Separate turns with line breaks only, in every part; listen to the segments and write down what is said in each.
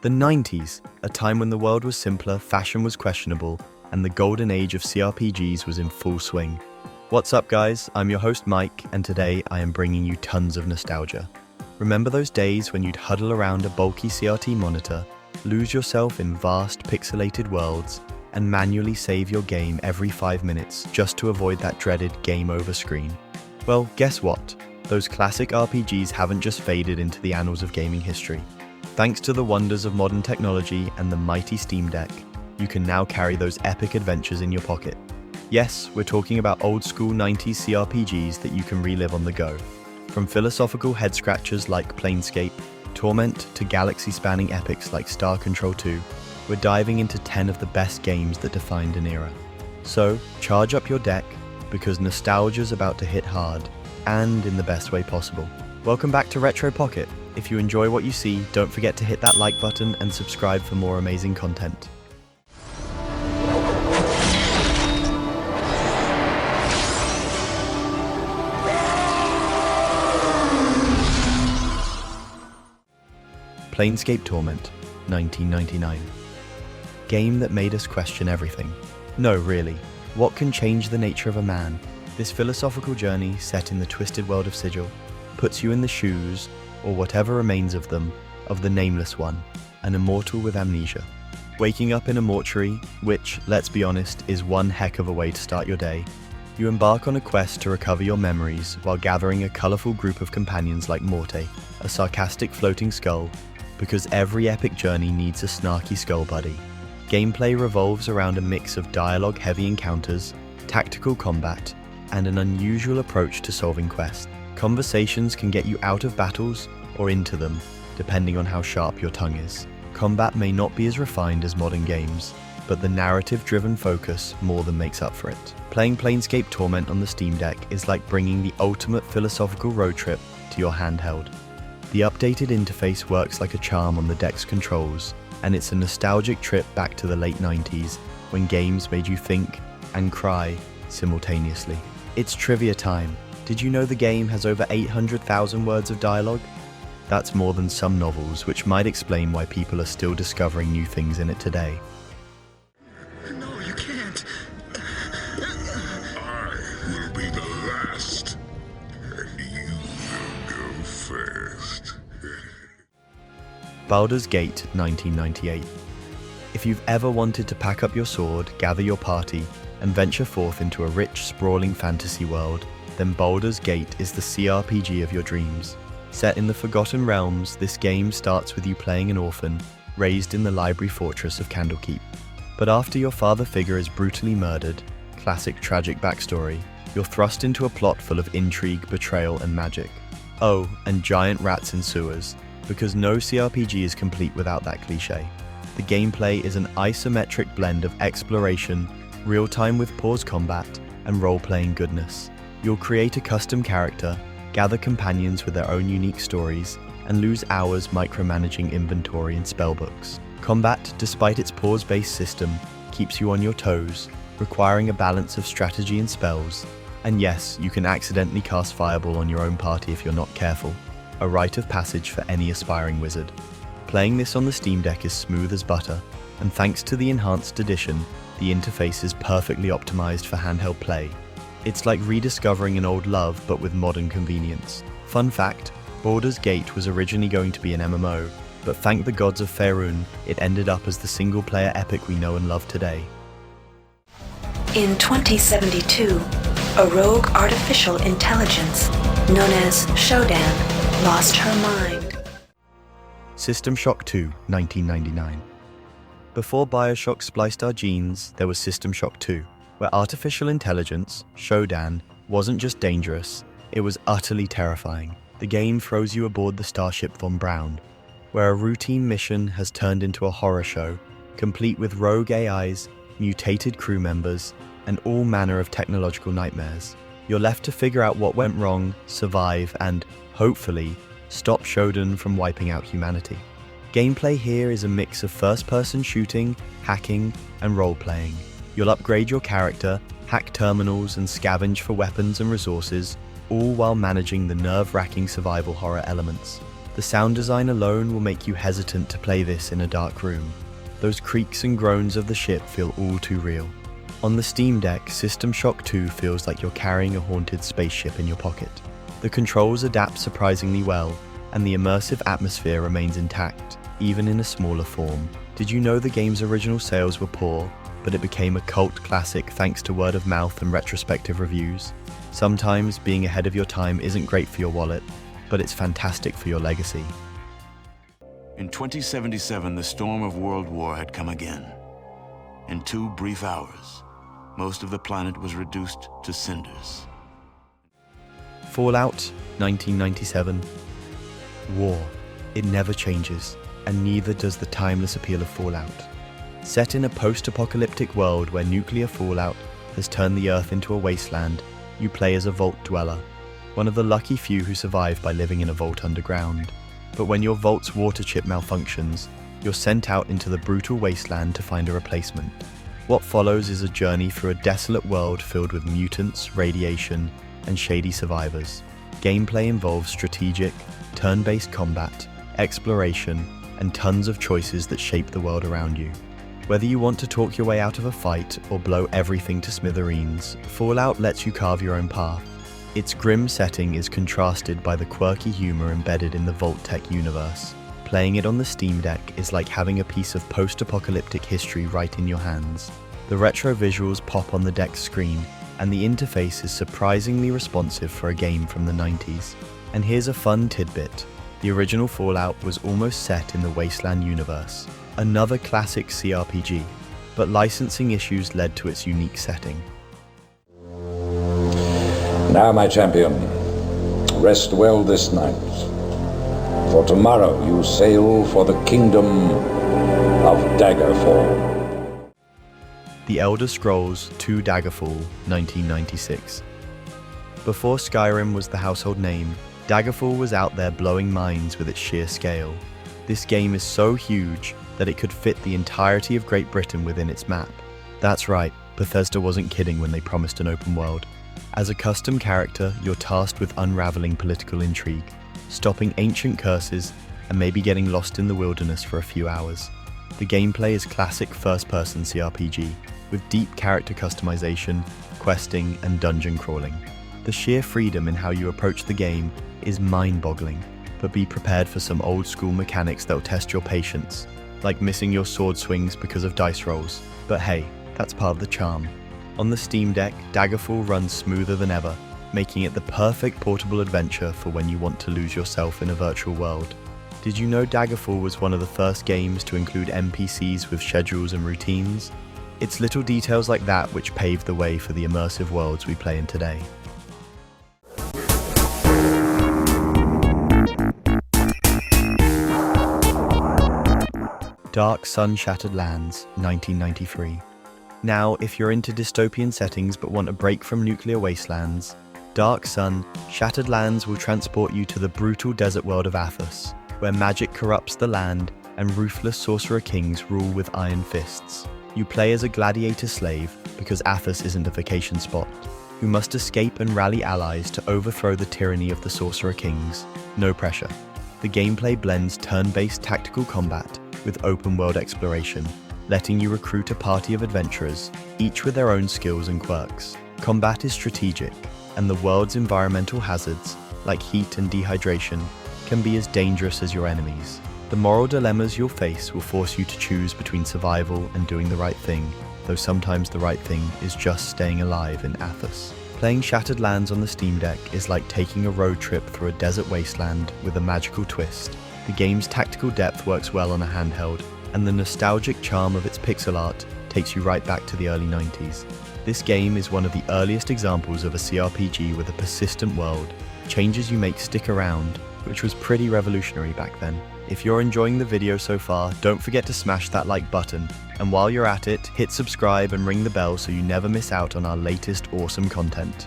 The 90's, a time when the world was simpler, fashion was questionable, and the golden age of CRPGs was in full swing. What's up guys, I'm your host Mike, and today I am bringing you tons of nostalgia. Remember those days when you'd huddle around a bulky CRT monitor, lose yourself in vast pixelated worlds, and manually save your game every 5 minutes just to avoid that dreaded game over screen? Well, guess what? Those classic RPGs haven't just faded into the annals of gaming history. Thanks to the wonders of modern technology and the mighty Steam Deck, you can now carry those epic adventures in your pocket. Yes, we're talking about old school 90s CRPGs that you can relive on the go. From philosophical head-scratchers like Planescape, Torment to galaxy-spanning epics like Star Control 2, we're diving into 10 of the best games that defined an era. So, charge up your deck, because nostalgia's about to hit hard, and in the best way possible. Welcome back to Retro Pocket. If you enjoy what you see, don't forget to hit that like button and subscribe for more amazing content. Planescape Torment, 1999. Game that made us question everything. No, really. What can change the nature of a man? This philosophical journey, set in the twisted world of Sigil, puts you in the shoes, or whatever remains of them, of the Nameless One, an immortal with amnesia. Waking up in a mortuary, which, let's be honest, is one heck of a way to start your day, you embark on a quest to recover your memories while gathering a colourful group of companions like Morte, a sarcastic floating skull, because every epic journey needs a snarky skull buddy. Gameplay revolves around a mix of dialogue-heavy encounters, tactical combat, and an unusual approach to solving quests. Conversations can get you out of battles or into them, depending on how sharp your tongue is. Combat may not be as refined as modern games, but the narrative-driven focus more than makes up for it. Playing Planescape Torment on the Steam Deck is like bringing the ultimate philosophical road trip to your handheld. The updated interface works like a charm on the deck's controls, and it's a nostalgic trip back to the late 90s when games made you think and cry simultaneously. It's trivia time. Did you know the game has over 800,000 words of dialogue? That's more than some novels, which might explain why people are still discovering new things in it today.
No, you can't. I will be the last, and you will go first.
Baldur's Gate, 1998. If you've ever wanted to pack up your sword, gather your party, and venture forth into a rich, sprawling fantasy world, then Baldur's Gate is the CRPG of your dreams. Set in the Forgotten Realms, this game starts with you playing an orphan, raised in the library fortress of Candlekeep. But after your father figure is brutally murdered, classic tragic backstory, you're thrust into a plot full of intrigue, betrayal, and magic. Oh, and giant rats in sewers, because no CRPG is complete without that cliché. The gameplay is an isometric blend of exploration, real-time with pause combat, and role-playing goodness. You'll create a custom character, gather companions with their own unique stories, and lose hours micromanaging inventory and spellbooks. Combat, despite its pause-based system, keeps you on your toes, requiring a balance of strategy and spells. And yes, you can accidentally cast Fireball on your own party if you're not careful, a rite of passage for any aspiring wizard. Playing this on the Steam Deck is smooth as butter, and thanks to the enhanced edition, the interface is perfectly optimized for handheld play. It's like rediscovering an old love but with modern convenience. Fun fact, Baldur's Gate was originally going to be an MMO, but thank the gods of Faerun, it ended up as the single-player epic we know and love today.
In 2072, a rogue artificial intelligence, known as Shodan, lost her mind.
System Shock 2, 1999. Before BioShock spliced our genes, there was System Shock 2, where artificial intelligence, Shodan, wasn't just dangerous, it was utterly terrifying. The game throws you aboard the starship Von Braun, where a routine mission has turned into a horror show, complete with rogue AIs, mutated crew members, and all manner of technological nightmares. You're left to figure out what went wrong, survive, and, hopefully, stop Shodan from wiping out humanity. Gameplay here is a mix of first-person shooting, hacking, and role-playing. You'll upgrade your character, hack terminals, and scavenge for weapons and resources, all while managing the nerve-wracking survival horror elements. The sound design alone will make you hesitant to play this in a dark room. Those creaks and groans of the ship feel all too real. On the Steam Deck, System Shock 2 feels like you're carrying a haunted spaceship in your pocket. The controls adapt surprisingly well, and the immersive atmosphere remains intact, even in a smaller form. Did you know the game's original sales were poor, but it became a cult classic thanks to word of mouth and retrospective reviews? Sometimes being ahead of your time isn't great for your wallet, but it's fantastic for your legacy.
In 2077, the storm of World War had come again. In 2 brief hours, most of the planet was reduced to cinders.
Fallout 1997. War. It never changes, and neither does the timeless appeal of Fallout. Set in a post-apocalyptic world where nuclear fallout has turned the Earth into a wasteland, you play as a vault dweller, one of the lucky few who survive by living in a vault underground. But when your vault's water chip malfunctions, you're sent out into the brutal wasteland to find a replacement. What follows is a journey through a desolate world filled with mutants, radiation, and shady survivors. Gameplay involves strategic, turn-based combat, exploration, and tons of choices that shape the world around you. Whether you want to talk your way out of a fight or blow everything to smithereens, Fallout lets you carve your own path. Its grim setting is contrasted by the quirky humor embedded in the Vault-Tec universe. Playing it on the Steam Deck is like having a piece of post-apocalyptic history right in your hands. The retro visuals pop on the deck's screen, and the interface is surprisingly responsive for a game from the 90s. And here's a fun tidbit. The original Fallout was almost set in the Wasteland universe, another classic CRPG, but licensing issues led to its unique setting.
Now, my champion, rest well this night, for tomorrow you sail for the kingdom of Daggerfall.
The Elder Scrolls II Daggerfall, 1996. Before Skyrim was the household name, Daggerfall was out there blowing minds with its sheer scale. This game is so huge that it could fit the entirety of Great Britain within its map. That's right, Bethesda wasn't kidding when they promised an open world. As a custom character, you're tasked with unraveling political intrigue, stopping ancient curses, and maybe getting lost in the wilderness for a few hours. The gameplay is classic first-person CRPG, with deep character customization, questing, and dungeon crawling. The sheer freedom in how you approach the game is mind-boggling, but be prepared for some old-school mechanics that'll test your patience, like missing your sword swings because of dice rolls. But hey, that's part of the charm. On the Steam Deck, Daggerfall runs smoother than ever, making it the perfect portable adventure for when you want to lose yourself in a virtual world. Did you know Daggerfall was one of the first games to include NPCs with schedules and routines? It's little details like that which paved the way for the immersive worlds we play in today. Dark Sun Shattered Lands, 1993. Now, if you're into dystopian settings but want a break from nuclear wastelands, Dark Sun Shattered Lands will transport you to the brutal desert world of Athos, where magic corrupts the land and ruthless sorcerer kings rule with iron fists. You play as a gladiator slave, because Athos isn't a vacation spot, who must escape and rally allies to overthrow the tyranny of the sorcerer kings. No pressure. The gameplay blends turn-based tactical combat with open-world exploration, letting you recruit a party of adventurers, each with their own skills and quirks. Combat is strategic, and the world's environmental hazards, like heat and dehydration, can be as dangerous as your enemies. The moral dilemmas you'll face will force you to choose between survival and doing the right thing, though sometimes the right thing is just staying alive in Athos. Playing Shattered Lands on the Steam Deck is like taking a road trip through a desert wasteland with a magical twist. The game's tactical depth works well on a handheld, and the nostalgic charm of its pixel art takes you right back to the early 90s. This game is one of the earliest examples of a CRPG with a persistent world. Changes you make stick around, which was pretty revolutionary back then. If you're enjoying the video so far, don't forget to smash that like button, and while you're at it, hit subscribe and ring the bell so you never miss out on our latest awesome content.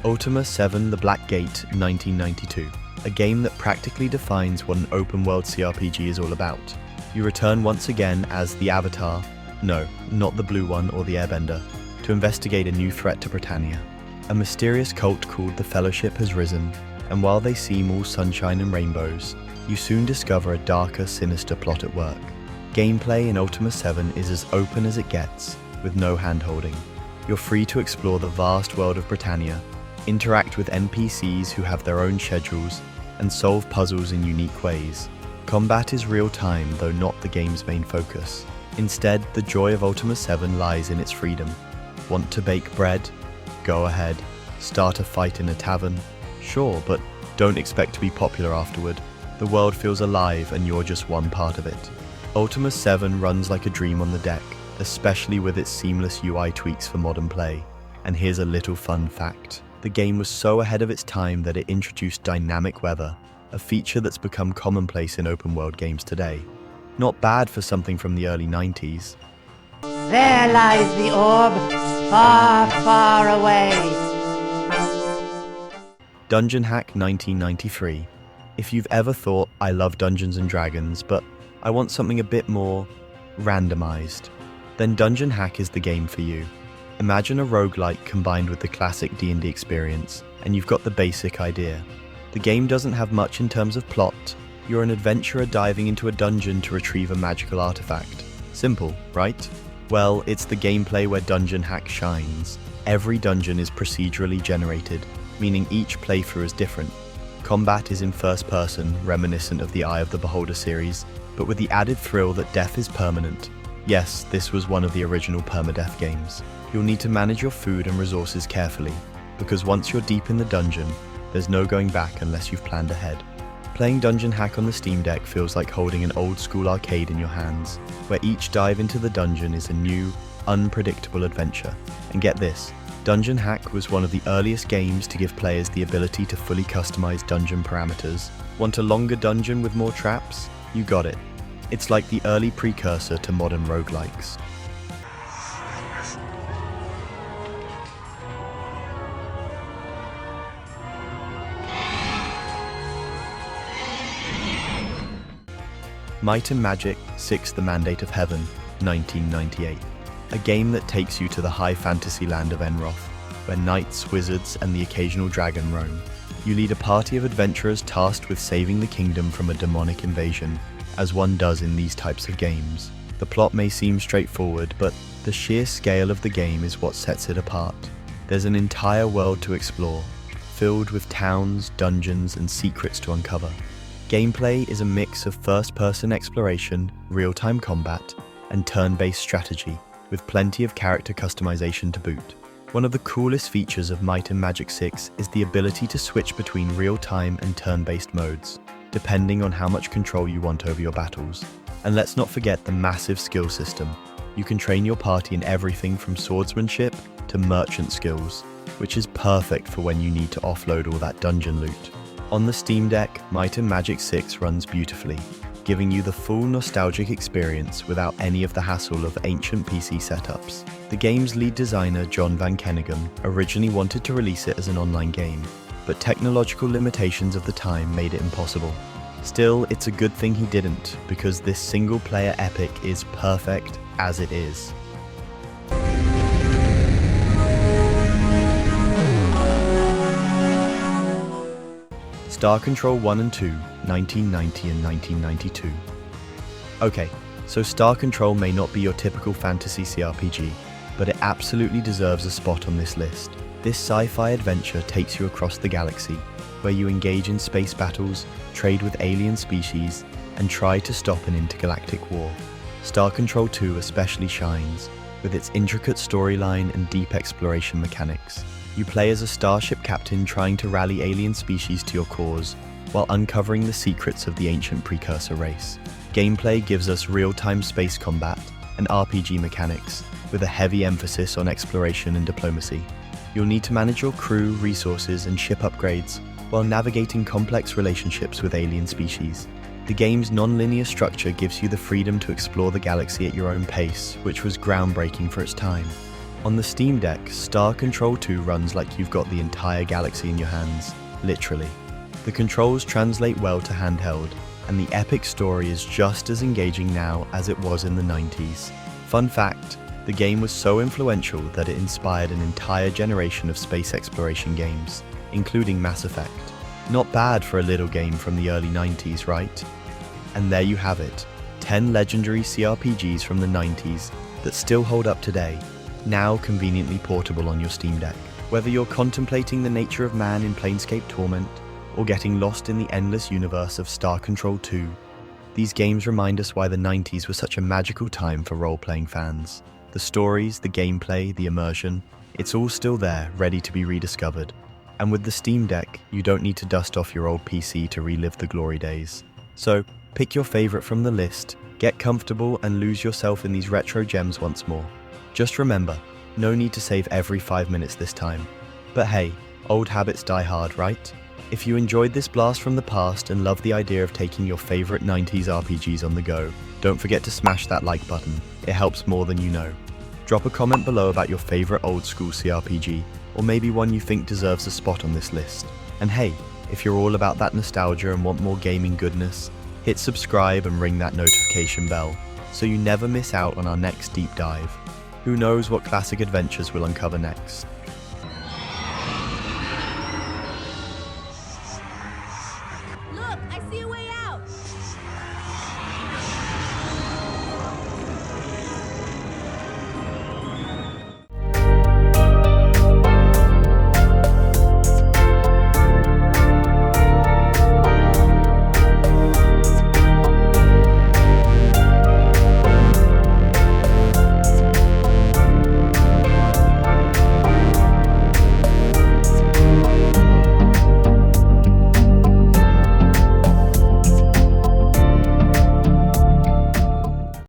Ultima 7 The Black Gate, 1992. A game that practically defines what an open-world CRPG is all about. You return once again as the Avatar. No, not the blue one or the Airbender. to investigate a new threat to Britannia. A mysterious cult called the Fellowship has risen, and while they seem all sunshine and rainbows, you soon discover a darker, sinister plot at work. Gameplay in Ultima 7 is as open as it gets, with no hand-holding. You're free to explore the vast world of Britannia, interact with NPCs who have their own schedules, and solve puzzles in unique ways. Combat is real-time, though not the game's main focus. Instead, the joy of Ultima 7 lies in its freedom. Want to bake bread? Go ahead. Start a fight in a tavern? Sure, but don't expect to be popular afterward. The world feels alive and you're just one part of it. Ultima 7 runs like a dream on the deck, especially with its seamless UI tweaks for modern play. And here's a little fun fact. The game was so ahead of its time that it introduced dynamic weather, a feature that's become commonplace in open-world games today. Not bad for something from the early 90s.
There lies the orb, far, far away.
Dungeon Hack 1993. If you've ever thought, I love Dungeons & Dragons, but I want something a bit more randomized, then Dungeon Hack is the game for you. Imagine a roguelike combined with the classic D&D experience, and you've got the basic idea. The game doesn't have much in terms of plot. You're an adventurer diving into a dungeon to retrieve a magical artifact. Simple, right? Well, it's the gameplay where Dungeon Hack shines. Every dungeon is procedurally generated, meaning each playthrough is different. Combat is in first person, reminiscent of the Eye of the Beholder series, but with the added thrill that death is permanent. Yes, this was one of the original permadeath games. You'll need to manage your food and resources carefully, because once you're deep in the dungeon, there's no going back unless you've planned ahead. Playing Dungeon Hack on the Steam Deck feels like holding an old-school arcade in your hands, where each dive into the dungeon is a new, unpredictable adventure. And get this, Dungeon Hack was one of the earliest games to give players the ability to fully customize dungeon parameters. Want a longer dungeon with more traps? You got it. It's like the early precursor to modern roguelikes. Might and Magic 6: The Mandate of Heaven, 1998. A game that takes you to the high fantasy land of Enroth, where knights, wizards, and the occasional dragon roam. You lead a party of adventurers tasked with saving the kingdom from a demonic invasion, as one does in these types of games. The plot may seem straightforward, but the sheer scale of the game is what sets it apart. There's an entire world to explore, filled with towns, dungeons, and secrets to uncover. Gameplay is a mix of first-person exploration, real-time combat, and turn-based strategy, with plenty of character customization to boot. One of the coolest features of Might and Magic 6 is the ability to switch between real-time and turn-based modes, depending on how much control you want over your battles. And let's not forget the massive skill system. You can train your party in everything from swordsmanship to merchant skills, which is perfect for when you need to offload all that dungeon loot. On the Steam Deck, Might and Magic 6 runs beautifully, giving you the full nostalgic experience without any of the hassle of ancient PC setups. The game's lead designer, John Van Kenegum, originally wanted to release it as an online game, but technological limitations of the time made it impossible. Still, it's a good thing he didn't, because this single-player epic is perfect as it is. Star Control 1 and 2, 1990 and 1992. Okay, so Star Control may not be your typical fantasy CRPG, but it absolutely deserves a spot on this list. This sci-fi adventure takes you across the galaxy, where you engage in space battles, trade with alien species, and try to stop an intergalactic war. Star Control 2 especially shines, with its intricate storyline and deep exploration mechanics. You play as a starship captain trying to rally alien species to your cause, while uncovering the secrets of the ancient precursor race. Gameplay gives us real-time space combat and RPG mechanics, with a heavy emphasis on exploration and diplomacy. You'll need to manage your crew, resources, and ship upgrades, while navigating complex relationships with alien species. The game's non-linear structure gives you the freedom to explore the galaxy at your own pace, which was groundbreaking for its time. On the Steam Deck, Star Control 2 runs like you've got the entire galaxy in your hands, literally. The controls translate well to handheld, and the epic story is just as engaging now as it was in the 90s. Fun fact, The game was so influential that it inspired an entire generation of space exploration games, including Mass Effect. Not bad for a little game from the early 90s, right? And there you have it, 10 legendary CRPGs from the 90s that still hold up today, now conveniently portable on your Steam Deck. Whether you're contemplating the nature of man in Planescape Torment, or getting lost in the endless universe of Star Control 2, these games remind us why the 90s were such a magical time for role-playing fans. The stories, the gameplay, the immersion, it's all still there, ready to be rediscovered. And with the Steam Deck, you don't need to dust off your old PC to relive the glory days. So, pick your favorite from the list, get comfortable and lose yourself in these retro gems once more. Just remember, no need to save every 5 minutes this time. But hey, old habits die hard, right? If you enjoyed this blast from the past and love the idea of taking your favorite 90s RPGs on the go, don't forget to smash that like button. It helps more than you know. Drop a comment below about your favorite old school CRPG, or maybe one you think deserves a spot on this list. And hey, if you're all about that nostalgia and want more gaming goodness, hit subscribe and ring that notification bell so you never miss out on our next deep dive. Who knows what classic adventures we'll uncover next?